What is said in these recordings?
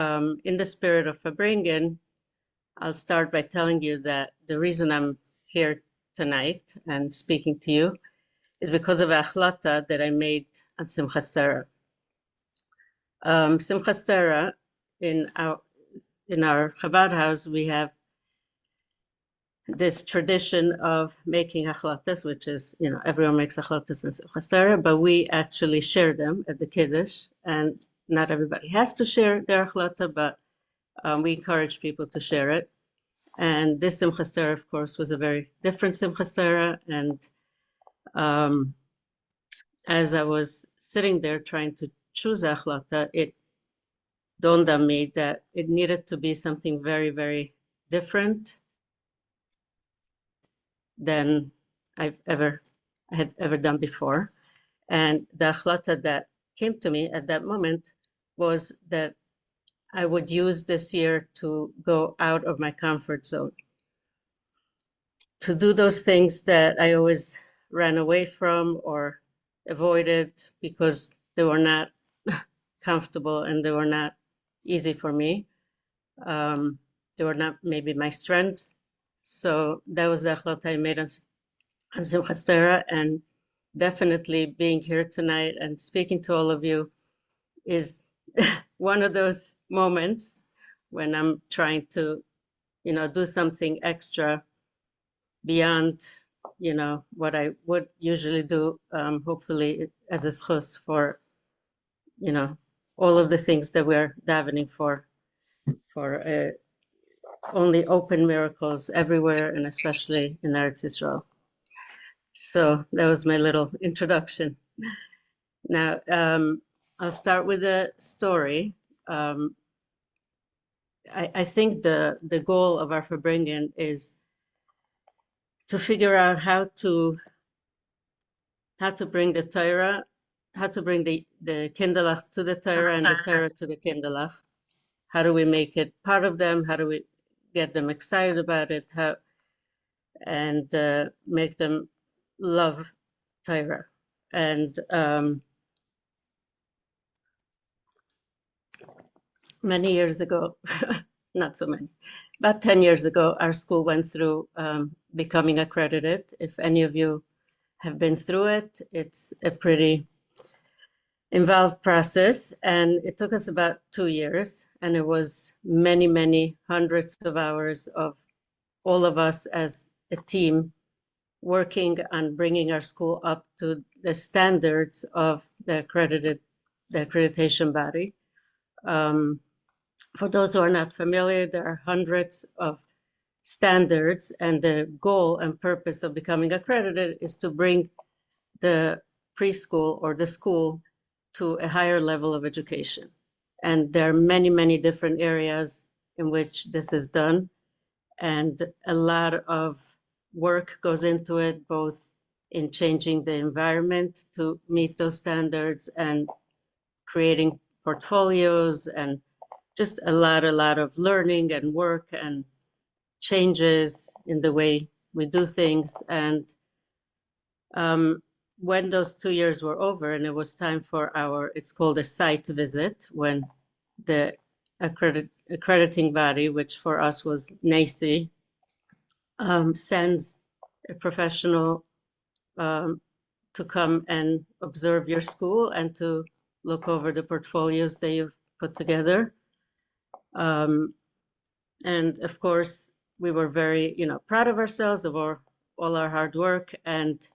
In the spirit of Farbrengen, I'll start by telling you that the reason I'm here tonight and speaking to you is because of a achlata that I made on Simchas Torah. Simchas Torah, in our Chabad house, we have this tradition of making achlatas, which is, everyone makes achlatas in Simchas Torah, but we actually share them at the Kiddush, and not everybody has to share their achlata, but we encourage people to share it. And this Simchas Torah, of course, was a very different Simchas Torah. And as I was sitting there trying to choose achlata, it dawned on me that it needed to be something very, very different than I had ever done before. And the achlata that came to me at that moment was that I would use this year to go out of my comfort zone, to do those things that I always ran away from or avoided because they were not comfortable and they were not easy for me. They were not maybe my strengths. So that was the achlata I made on Simchas Torah, and definitely being here tonight and speaking to all of you is one of those moments when I'm trying to, do something extra beyond, what I would usually do, hopefully as a schus for, all of the things that we're davening for only open miracles everywhere, and especially in Eretz Israel. So that was my little introduction. Now, I'll start with a story. I think the goal of our Farbrengen is to figure out how to bring the Torah, how to bring the Kinderlach to the Torah and the Torah to the Kinderlach. How do we make it part of them? How do we get them excited about it? And make them love Torah? And many years ago, not so many, about 10 years ago, our school went through becoming accredited. If any of you have been through it, it's a pretty involved process, and it took us about 2 years, and it was many, many hundreds of hours of all of us as a team working on bringing our school up to the standards of the accreditation body. For those who are not familiar, there are hundreds of standards, and the goal and purpose of becoming accredited is to bring the preschool or the school to a higher level of education. And there are many, many different areas in which this is done. And a lot of work goes into it, both in changing the environment to meet those standards and creating portfolios, and just a lot of learning and work and changes in the way we do things. And when those 2 years were over and it was time for it's called a site visit, when the accrediting body, which for us was NACI, sends a professional to come and observe your school and to look over the portfolios that you've put together. And of course, we were very, proud of ourselves, of all our hard work, and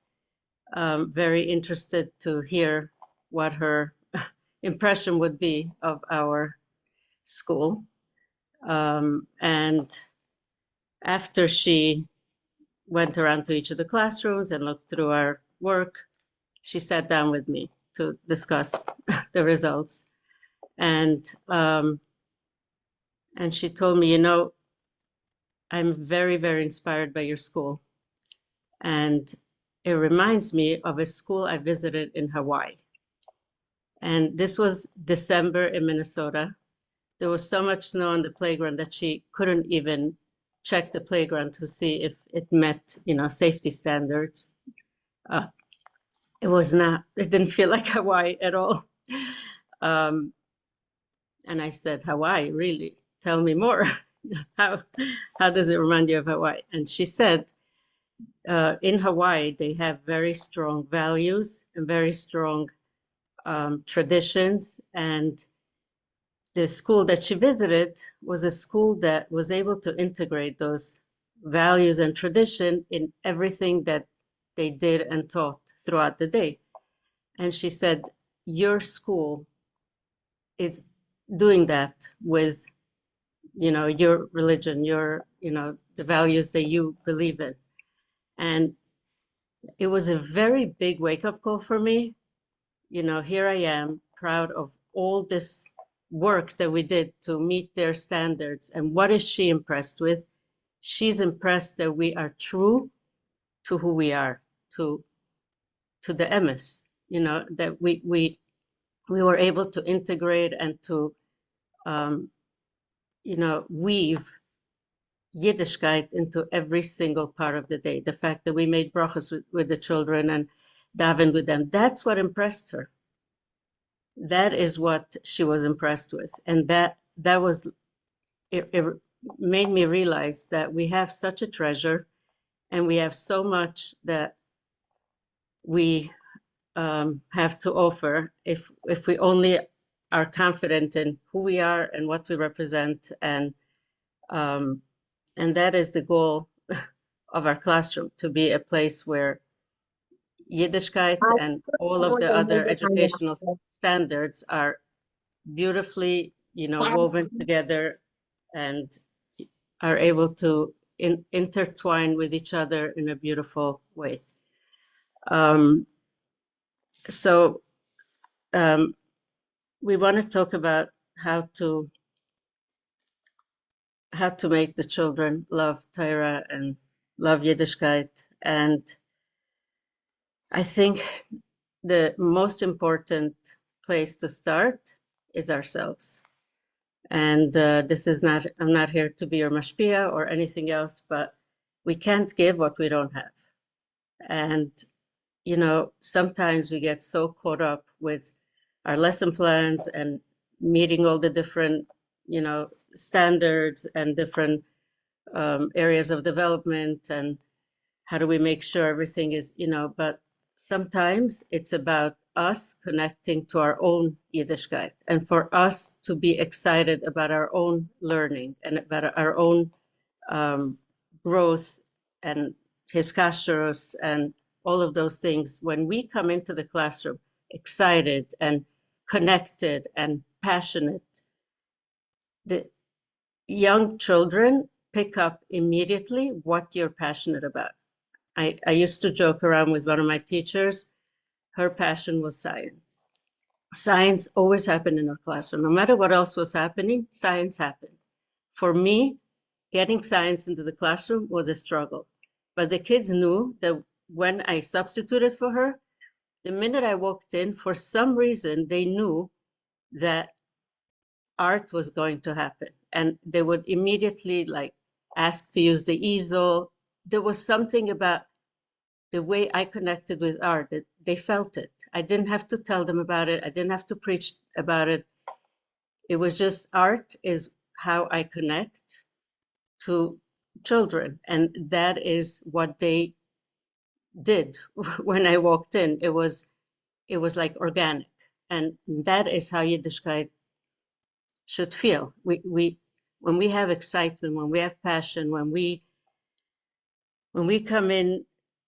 very interested to hear what her impression would be of our school. And after she went around to each of the classrooms and looked through our work, she sat down with me to discuss the results. And she told me, I'm very, very inspired by your school. And it reminds me of a school I visited in Hawaii. And this was December in Minnesota. There was so much snow on the playground that she couldn't even check the playground to see if it met, safety standards. It didn't feel like Hawaii at all. And I said, Hawaii, really? Tell me more. how does it remind you of Hawaii? And she said, in Hawaii, they have very strong values and very strong traditions. And the school that she visited was a school that was able to integrate those values and tradition in everything that they did and taught throughout the day. And she said, your school is doing that with, your religion, the values that you believe in. And it was a very big wake-up call for me. Here I am, proud of all this work that we did to meet their standards. And what is she impressed with? She's impressed that we are true to who we are, to the emes, that we were able to integrate and to weave Yiddishkeit into every single part of the day. The fact that we made brachas with the children and davened with them, that's what impressed her. That is what she was impressed with. And that was, it made me realize that we have such a treasure and we have so much that we have to offer if we only are confident in who we are and what we represent. And that is the goal of our classroom, to be a place where Yiddishkeit and all of the other educational standards are beautifully, woven together and are able to intertwine with each other in a beautiful way. So we want to talk about how to make the children love Torah and love Yiddishkeit. And I think the most important place to start is ourselves. And this is not, I'm not here to be your mashpia or anything else, but we can't give what we don't have. And, sometimes we get so caught up with our lesson plans and meeting all the different, standards and different areas of development and how do we make sure everything is, but sometimes it's about us connecting to our own Yiddishkeit and for us to be excited about our own learning and about our own growth and his kashrus and all of those things. When we come into the classroom excited and connected and passionate, the young children pick up immediately what you're passionate about. I used to joke around with one of my teachers. Her passion was science. Science always happened in her classroom. No matter what else was happening, science happened. For me, getting science into the classroom was a struggle. But the kids knew that when I substituted for her, the minute I walked in, for some reason, they knew that art was going to happen. And they would immediately ask to use the easel. There was something about the way I connected with art, that they felt it. I didn't have to tell them about it. I didn't have to preach about it. It was just art is how I connect to children. And that is what they did when I walked in. It was like organic. And that is how Yiddishkeit should feel. When we have excitement, when we have passion, when we come in,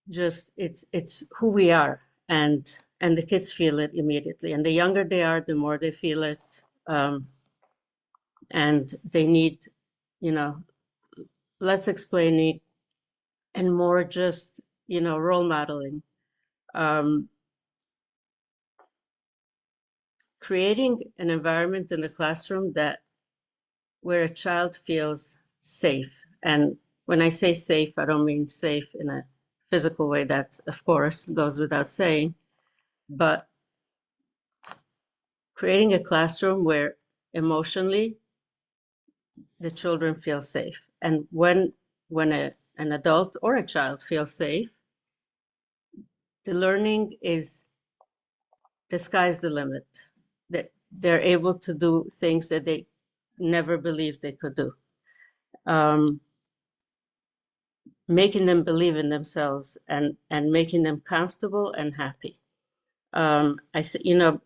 just it's who we are, and the kids feel it immediately. And the younger they are, the more they feel it, and they need, less explaining and more just, role modeling. Creating an environment in the classroom where a child feels safe. And when I say safe, I don't mean safe in a physical way. That, of course, goes without saying. But creating a classroom where emotionally the children feel safe. And when an adult or a child feels safe, the learning is, the sky's the limit. That they're able to do things that they never believed they could do. Making them believe in themselves and making them comfortable and happy.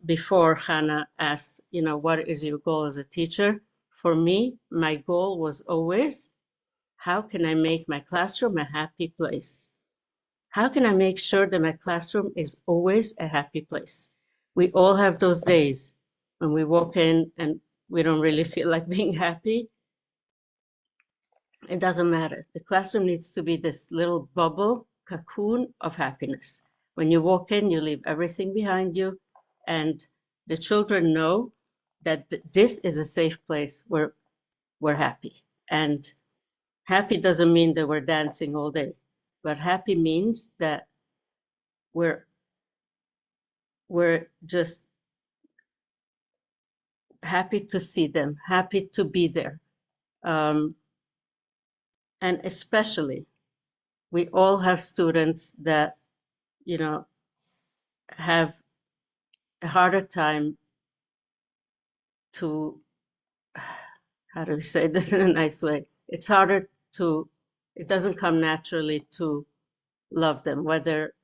Before Hannah asked, what is your goal as a teacher? For me, my goal was always, how can I make my classroom a happy place? How can I make sure that my classroom is always a happy place? We all have those days when we walk in and we don't really feel like being happy. It doesn't matter. The classroom needs to be this little bubble, cocoon of happiness. When you walk in, you leave everything behind you, and the children know that this is a safe place where we're happy. And happy doesn't mean that we're dancing all day, but happy means that we're just happy to see them, happy to be there. And especially, we all have students that, have a harder time to, how do we say this in a nice way? It doesn't come naturally to love them, whether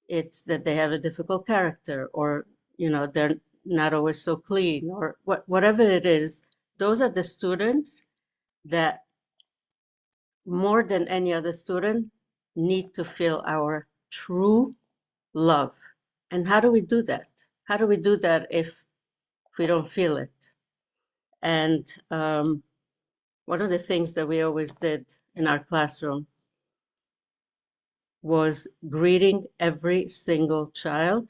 it's that they have a difficult character or, they're not always so clean or whatever it is. Those are the students that more than any other student need to feel our true love. And how do we do that? How do we do that if we don't feel it? And one of the things that we always did in our classroom was greeting every single child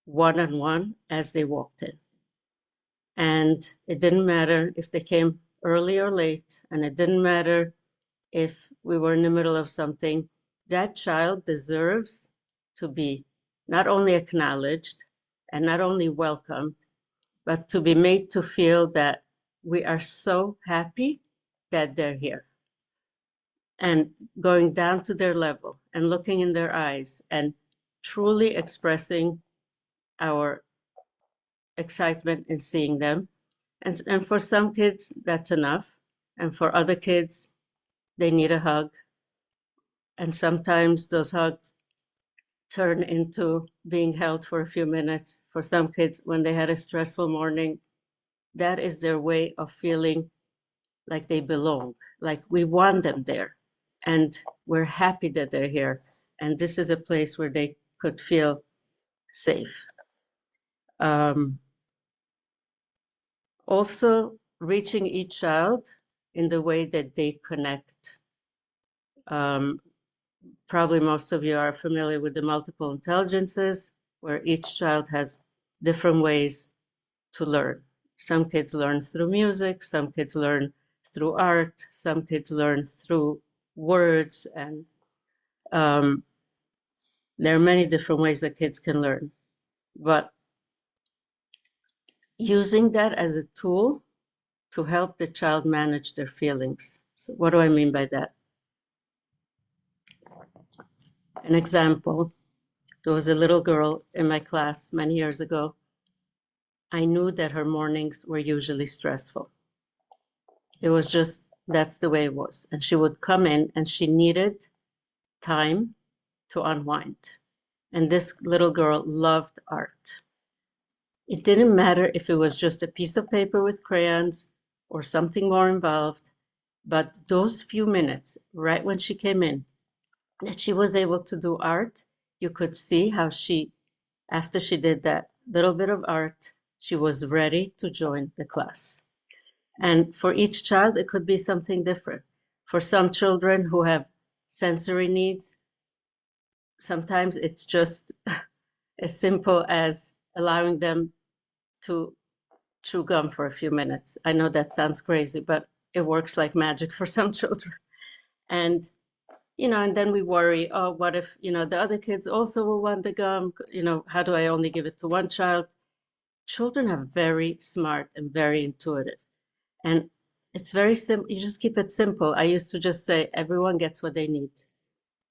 one-on-one as they walked in. And it didn't matter if they came early or late, and it didn't matter if we were in the middle of something. That child deserves to be not only acknowledged and not only welcomed, but to be made to feel that we are so happy that they're here. And going down to their level and looking in their eyes and truly expressing our excitement in seeing them. And for some kids, that's enough. And for other kids, they need a hug. And sometimes those hugs turn into being held for a few minutes. For some kids, when they had a stressful morning, that is their way of feeling like they belong, like we want them there. And we're happy that they're here. And this is a place where they could feel safe. Also, reaching each child in the way that they connect. Probably most of you are familiar with the multiple intelligences, where each child has different ways to learn. Some kids learn through music, some kids learn through art, some kids learn through words, and there are many different ways that kids can learn. But using that as a tool to help the child manage their feelings. So what do I mean by that? An example, there was a little girl in my class many years ago. I knew that her mornings were usually stressful. It was just, that's the way it was. And she would come in and she needed time to unwind. And this little girl loved art. It didn't matter if it was just a piece of paper with crayons or something more involved, but those few minutes, right when she came in, that she was able to do art, you could see how after she did that little bit of art, she was ready to join the class. And for each child, it could be something different. For some children who have sensory needs, sometimes it's just as simple as allowing them to chew gum for a few minutes. I know that sounds crazy, but it works like magic for some children. And and then we worry, oh, what if, the other kids also will want the gum? How do I only give it to one child? Children are very smart and very intuitive. And it's very simple. You just keep it simple. I used to just say, everyone gets what they need.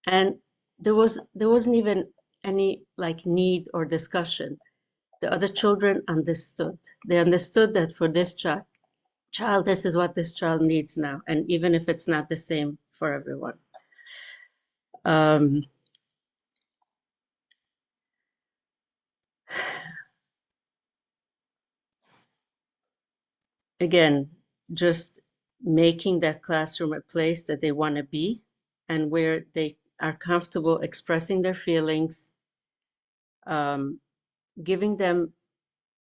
And there wasn't even any like need or discussion. The other children understood. They understood that for this child, this is what this child needs now, and even if it's not the same for everyone. Again, just making that classroom a place that they want to be and where they are comfortable expressing their feelings, giving them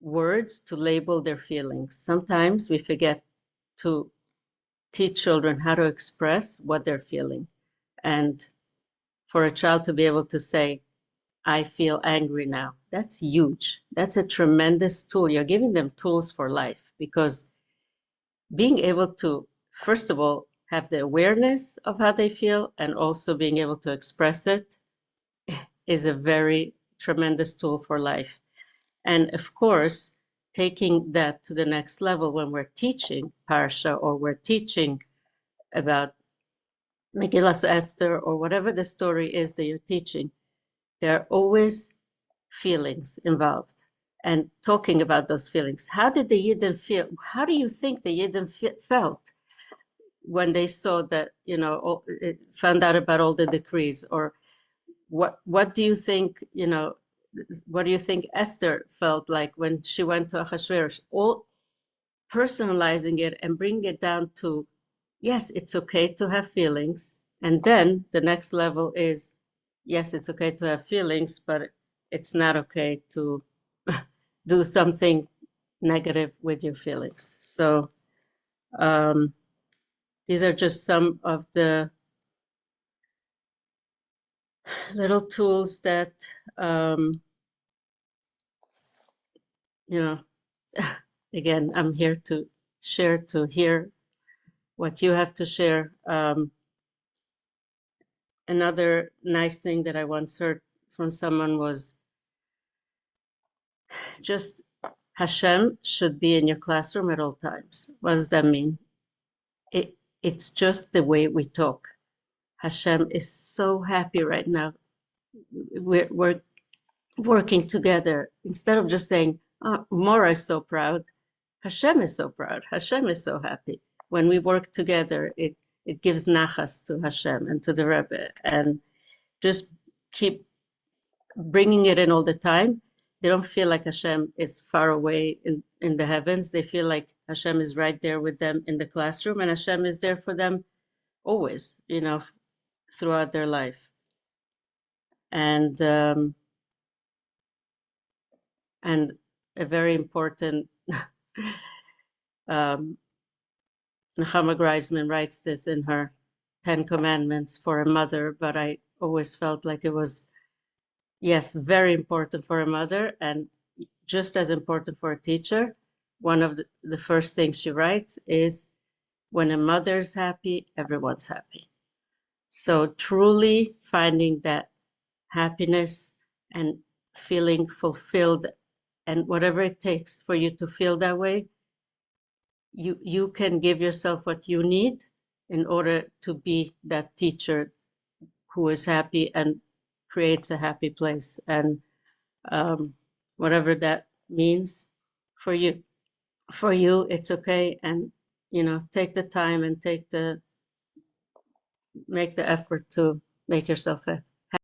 words to label their feelings. Sometimes we forget to teach children how to express what they're feeling. And for a child to be able to say, I feel angry now, that's huge. That's a tremendous tool. You're giving them tools for life, because being able to, first of all, have the awareness of how they feel and also being able to express it is a very tremendous tool for life. And of course, taking that to the next level when we're teaching Parsha or we're teaching about Megillas Esther or whatever the story is that you're teaching, there are always feelings involved, and talking about those feelings. How did the Yidden feel? How do you think the Yidden felt when they saw that, found out about all the decrees? Or what do you think, what do you think Esther felt like when she went to Ahasuerus? All personalizing it and bringing it down to, yes, it's okay to have feelings. And then the next level is, yes, it's okay to have feelings, but it's not okay to do something negative with your feelings. So these are just some of the little tools that, you know, again, I'm here to share, to hear what you have to share. Another nice thing that I once heard from someone was just Hashem should be in your classroom at all times. What does that mean? It's just the way we talk. Hashem is so happy right now. We're working together. Instead of just saying, oh, Mora is so proud, Hashem is so proud. Hashem is so happy. When we work together, it gives nachas to Hashem and to the Rebbe, and just keep bringing it in all the time. They don't feel like Hashem is far away in the heavens. They feel like Hashem is right there with them in the classroom, and Hashem is there for them always, throughout their life. And a very important, Nechama Greisman writes this in her 10 Commandments for a mother, but I always felt like it was, yes, very important for a mother and just as important for a teacher. One of the first things she writes is, when a mother's happy, everyone's happy. So truly finding that happiness and feeling fulfilled, and whatever it takes for you to feel that way, you can give yourself what you need in order to be that teacher who is happy and creates a happy place. And whatever that means for you, it's okay. And take the time and make the effort to make yourself